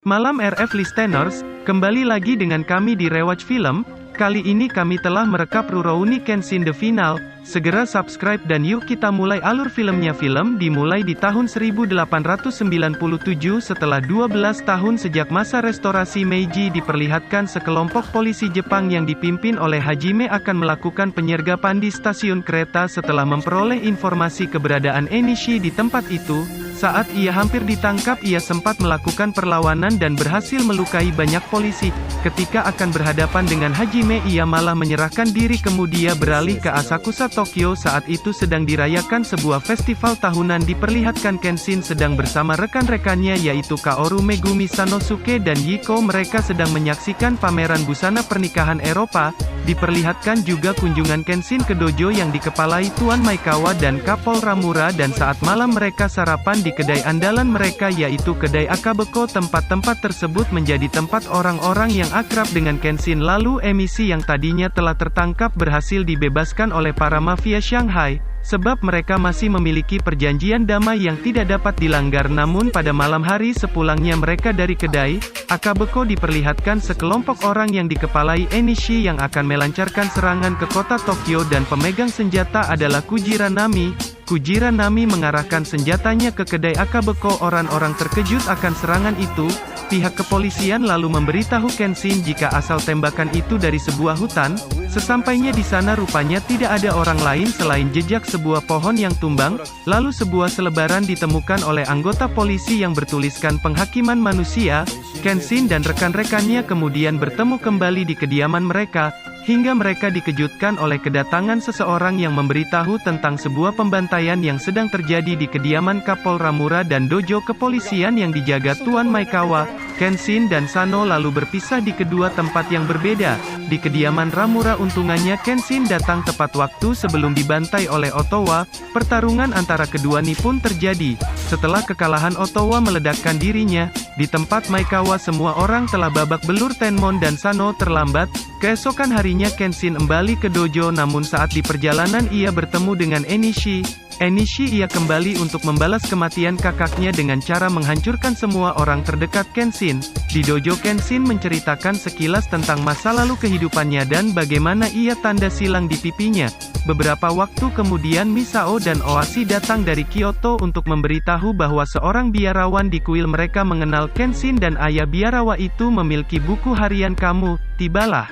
Malam RF Listeners, kembali lagi dengan kami di Rewatch Film. Kali ini kami telah merekap Rurouni Kenshin The Final. Segera subscribe dan yuk kita mulai alur filmnya. Film dimulai di tahun 1897 setelah 12 tahun sejak masa restorasi Meiji. Diperlihatkan sekelompok polisi Jepang yang dipimpin oleh Hajime akan melakukan penyergapan di stasiun kereta setelah memperoleh informasi keberadaan Enishi di tempat itu. Saat ia hampir ditangkap, ia sempat melakukan perlawanan dan berhasil melukai banyak polisi. Ketika akan berhadapan dengan Hajime, ia malah menyerahkan diri. Kemudian beralih ke Asakusa, Tokyo. Saat itu sedang dirayakan sebuah festival tahunan. Diperlihatkan Kenshin sedang bersama rekan-rekannya yaitu Kaoru Megumi Sanosuke dan Yiko. Mereka sedang menyaksikan pameran busana pernikahan Eropa. Diperlihatkan juga kunjungan Kenshin ke dojo yang dikepalai Tuan Maekawa dan Kapolra Mura, dan saat malam mereka sarapan di kedai andalan mereka yaitu kedai Akabeko. Tempat-tempat tersebut menjadi tempat orang-orang yang akrab dengan Kenshin. Lalu Emishi yang tadinya telah tertangkap berhasil dibebaskan oleh para mafia Shanghai, sebab mereka masih memiliki perjanjian damai yang tidak dapat dilanggar. Namun pada malam hari sepulangnya mereka dari kedai Akabeko, diperlihatkan sekelompok orang yang dikepalai Enishi yang akan melancarkan serangan ke kota Tokyo, dan pemegang senjata adalah Kujiranami. Kujiranami mengarahkan senjatanya ke kedai Akabeko. Orang-orang terkejut akan serangan itu. Pihak kepolisian lalu memberitahu Kenshin jika asal tembakan itu dari sebuah hutan. Sesampainya di sana rupanya tidak ada orang lain selain jejak sebuah pohon yang tumbang. Lalu sebuah selebaran ditemukan oleh anggota polisi yang bertuliskan penghakiman manusia. Kenshin dan rekan-rekannya kemudian bertemu kembali di kediaman mereka, hingga mereka dikejutkan oleh kedatangan seseorang yang memberitahu tentang sebuah pembantaian yang sedang terjadi di kediaman Kapolra Mura dan dojo kepolisian yang dijaga Tuan Maekawa. Kenshin dan Sano lalu berpisah di kedua tempat yang berbeda. Di kediaman Ramura untungannya Kenshin datang tepat waktu sebelum dibantai oleh Otowa. Pertarungan antara keduanya pun terjadi. Setelah kekalahan Otowa meledakkan dirinya, di tempat Maekawa semua orang telah babak belur. Tenmon dan Sano terlambat. Keesokan harinya Kenshin kembali ke dojo, namun saat di perjalanan ia bertemu dengan Enishi. Ia kembali untuk membalas kematian kakaknya dengan cara menghancurkan semua orang terdekat Kenshin. Di dojo Kenshin menceritakan sekilas tentang masa lalu kehidupannya dan bagaimana ia tanda silang di pipinya. Beberapa waktu kemudian Misao dan Oashi datang dari Kyoto untuk memberitahu bahwa seorang biarawan di kuil mereka mengenal Kenshin dan ayah biarawa itu memiliki buku harian kamu. Tibalah.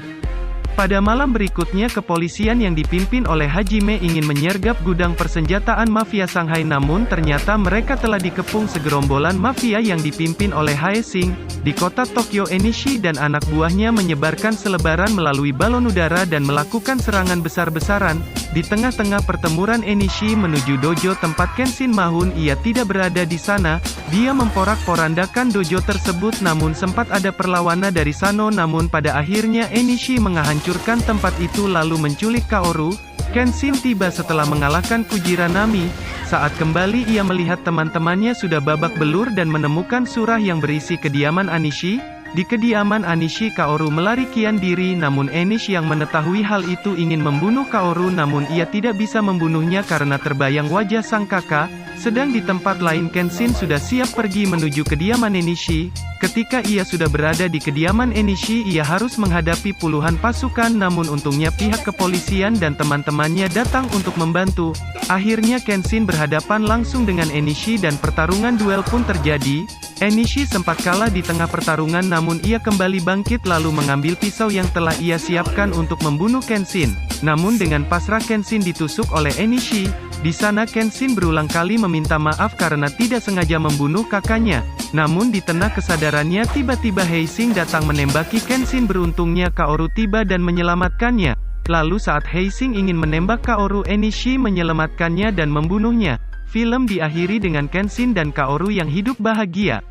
Pada malam berikutnya kepolisian yang dipimpin oleh Hajime ingin menyergap gudang persenjataan mafia Shanghai, namun ternyata mereka telah dikepung segerombolan mafia yang dipimpin oleh Haesing. Di kota Tokyo, Enishi dan anak buahnya menyebarkan selebaran melalui balon udara dan melakukan serangan besar-besaran. Di tengah-tengah pertempuran Enishi menuju dojo tempat Kenshin Mahun. Ia tidak berada di sana. Dia memporak-porandakan dojo tersebut, namun sempat ada perlawanan dari Sano, namun pada akhirnya Enishi menghancurkan tempat itu lalu menculik Kaoru. Kenshin tiba setelah mengalahkan Kujiranami. Saat kembali ia melihat teman-temannya sudah babak belur dan menemukan surah yang berisi kediaman Anishi. Di kediaman Anishi Kaoru melarikan diri, namun Enishi yang mengetahui hal itu ingin membunuh Kaoru, namun ia tidak bisa membunuhnya karena terbayang wajah sang kakak. Sedang di tempat lain Kenshin sudah siap pergi menuju kediaman Enishi. Ketika ia sudah berada di kediaman Enishi, ia harus menghadapi puluhan pasukan, namun untungnya pihak kepolisian dan teman-temannya datang untuk membantu. Akhirnya Kenshin berhadapan langsung dengan Enishi dan pertarungan duel pun terjadi. Enishi sempat kalah di tengah pertarungan, namun ia kembali bangkit lalu mengambil pisau yang telah ia siapkan untuk membunuh Kenshin. Namun dengan pasrah Kenshin ditusuk oleh Enishi. Di sana Kenshin berulang kali meminta maaf karena tidak sengaja membunuh kakaknya. Namun di tengah kesadarannya tiba-tiba Haesing datang menembaki Kenshin. Beruntungnya Kaoru tiba dan menyelamatkannya. Lalu saat Haesing ingin menembak Kaoru, Enishi menyelamatkannya dan membunuhnya. Film diakhiri dengan Kenshin dan Kaoru yang hidup bahagia.